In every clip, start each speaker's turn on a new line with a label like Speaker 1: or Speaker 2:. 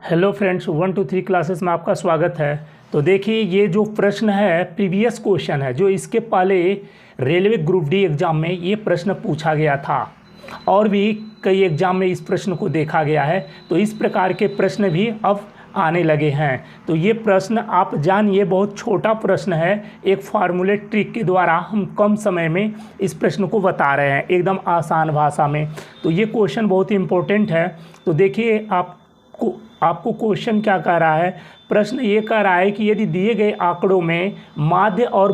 Speaker 1: Hello friends, 1 2 3 classes में आपका स्वागत है। तो देखिए, ये जो प्रश्न है प्रीवियस क्वेश्चन है, जो इसके पहले रेलवे ग्रुप डी एग्ज़ाम में ये प्रश्न पूछा गया था और भी कई एग्ज़ाम में इस प्रश्न को देखा गया है। तो इस प्रकार के प्रश्न भी अब आने लगे हैं। तो ये प्रश्न आप जानिए, बहुत छोटा प्रश्न है। एक फार्मूले ट्रिक के द्वारा हम कम समय में इस प्रश्न को बता रहे हैं, एकदम आसान भाषा में। तो ये क्वेश्चन बहुत इंपॉर्टेंट है। तो देखिए, आपको क्वेश्चन क्या कह रहा है। प्रश्न ये कह रहा है कि यदि दिए गए आंकड़ों में माध्य और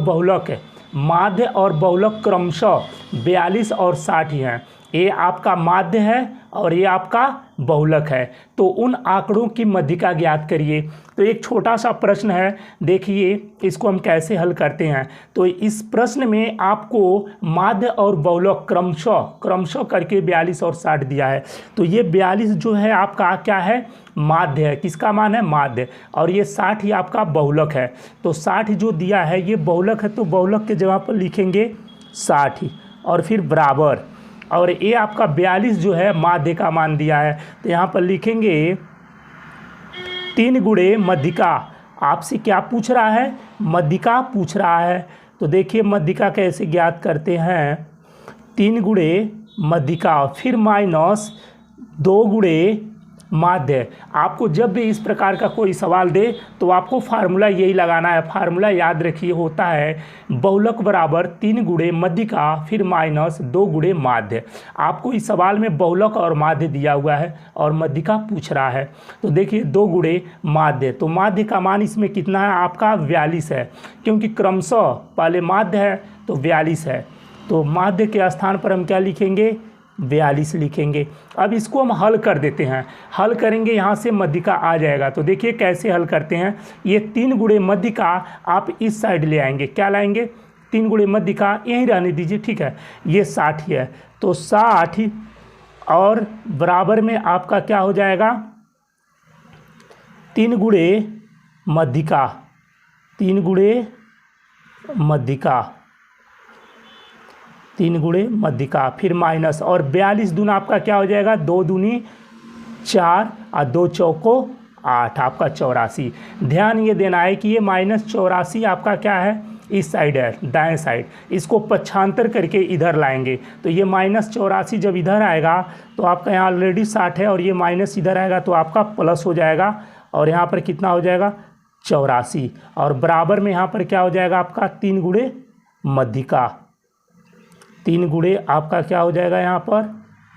Speaker 1: बहुलक क्रमशः 42 और 60 हैं, ये आपका माध्य है और ये आपका बहुलक है, तो उन आंकड़ों की मध्यिका ज्ञात करिए। तो एक छोटा सा प्रश्न है, देखिए इसको हम कैसे हल करते हैं। तो इस प्रश्न में आपको माध्य और बहुलक क्रमशः करके 42 और 60 दिया है। तो ये 42 जो है आपका क्या है, माध्य है। किसका मान है, माध्य। और ये 60 ही आपका बहुलक है। तो 60 जो दिया है ये बहुलक है, तो बहुलक के जगह पर लिखेंगे 60 और फिर बराबर, और ये आपका 42 जो है माध्य का मान दिया है। तो यहाँ पर लिखेंगे 3 गुणे मध्यिका। आपसे क्या पूछ रहा है, मध्यिका पूछ रहा है। तो देखिए मध्यिका कैसे ज्ञात करते हैं, 3 गुणे मध्यिका फिर माइनस 2 गुणे माध्य। आपको जब भी इस प्रकार का कोई सवाल दे तो आपको फार्मूला यही लगाना है। फार्मूला याद रखिए, होता है बहुलक बराबर 3 गुणे मध्यिका फिर माइनस 2 गुणे माध्य। आपको इस सवाल में बहुलक और माध्य दिया हुआ है और मध्यिका पूछ रहा है। तो देखिए 2 गुणे माध्य, तो माध्य का मान इसमें कितना है आपका 42 है, क्योंकि क्रमशः पहले माध्य है तो 42 है। तो माध्य के स्थान पर हम क्या लिखेंगे, 42 लिखेंगे। अब इसको हम हल कर देते हैं। हल करेंगे, यहाँ से मध्यिका आ जाएगा। तो देखिए कैसे हल करते हैं। ये 3 गुणे मध्यिका आप इस साइड ले आएंगे। क्या लाएंगे, 3 गुणे मध्यिका यहीं रहने दीजिए, ठीक है। ये 60 है, तो 60 और बराबर में आपका क्या हो जाएगा, 3 गुणे मध्यिका, 3 गुणे मध्यिका, 3 गुणे मध्यिका फिर माइनस, और 42 दूना आपका क्या हो जाएगा, 2 दूनी 4 और 2 चौको 8, आपका 84। ध्यान ये देना है कि ये -84 आपका क्या है, इस साइड है, दाएं साइड। इसको पक्षांतर करके इधर लाएंगे। तो ये -84 जब इधर आएगा तो आपका यहाँ ऑलरेडी 60 है, और ये माइनस इधर आएगा तो आपका प्लस हो जाएगा, और यहाँ पर कितना हो जाएगा 84, और बराबर में यहाँ पर क्या हो जाएगा आपका 3 गुणे मध्यिका, 3 गुणे आपका क्या हो जाएगा यहाँ पर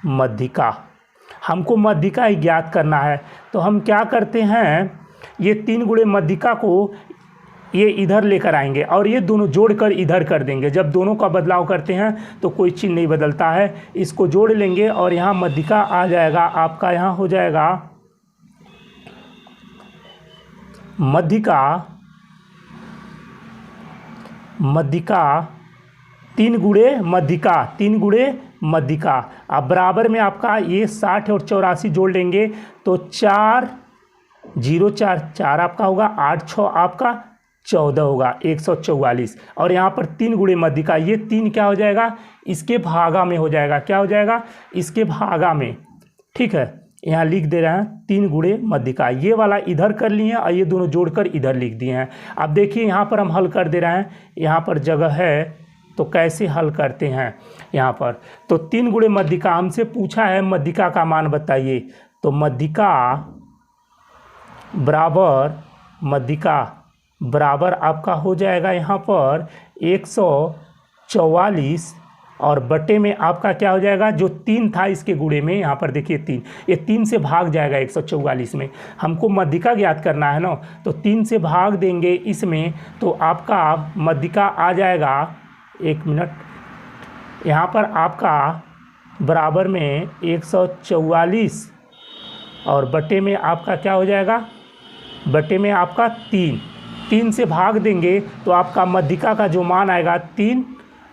Speaker 1: मध्यिका। हमको मध्यिका ही ज्ञात करना है। तो हम क्या करते हैं, ये 3 गुणे मध्यिका को ये इधर लेकर आएंगे और ये दोनों जोड़कर इधर कर देंगे। जब दोनों का बदलाव करते हैं तो कोई चिन्ह नहीं बदलता है। इसको जोड़ लेंगे और यहाँ मध्यिका आ जाएगा आपका, यहाँ हो जाएगा मध्यिका 3 गुणे मध्यिका, 3 गुणे मध्यिका। अब बराबर में आपका ये 60 और 84 जोड़ लेंगे तो 4 0 4 4 आपका होगा, 8 6 आपका 14 होगा, 144। और यहाँ पर 3 गुणे मध्यिका, ये 3 क्या हो जाएगा, इसके भागा में हो जाएगा। क्या हो जाएगा, इसके भागा में, ठीक है। यहाँ लिख दे रहे हैं 3 गुणे मध्यिका, ये वाला इधर कर लिए हैं और ये दोनों जोड़कर इधर लिख दिए हैं। अब देखिए यहाँ पर हम हल कर दे रहे हैं, यहाँ पर जगह है तो कैसे हल करते हैं यहाँ पर। तो 3 गुणे मध्यिका हमसे पूछा है, मध्यिका का मान बताइए। तो मध्यिका बराबर आपका हो जाएगा यहाँ पर 144, और बटे में आपका क्या हो जाएगा, जो 3 था इसके गुणे में, यहाँ पर देखिए 3, ये 3 से भाग जाएगा 144 में। हमको मध्यिका ज्ञात करना है ना, तो 3 से भाग देंगे इसमें, तो आपका मध्यिका आ जाएगा, 1 मिनट, यहाँ पर आपका बराबर में 144 और बटे में आपका क्या हो जाएगा, बटे में आपका 3 से भाग देंगे तो आपका मध्यिका का जो मान आएगा 3,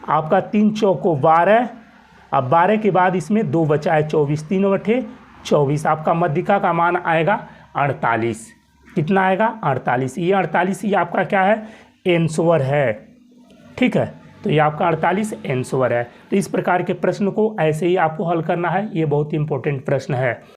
Speaker 1: आपका 3 चौको 12, अब 12 के बाद इसमें 2 बचा है 24, 3 बटे 24, आपका मध्यिका का मान आएगा 48। कितना आएगा, 48। ये 48 ही आपका क्या है, आंसर है, ठीक है। तो ये आपका 48 आंसर है। तो इस प्रकार के प्रश्न को ऐसे ही आपको हल करना है। ये बहुत इंपॉर्टेंट प्रश्न है।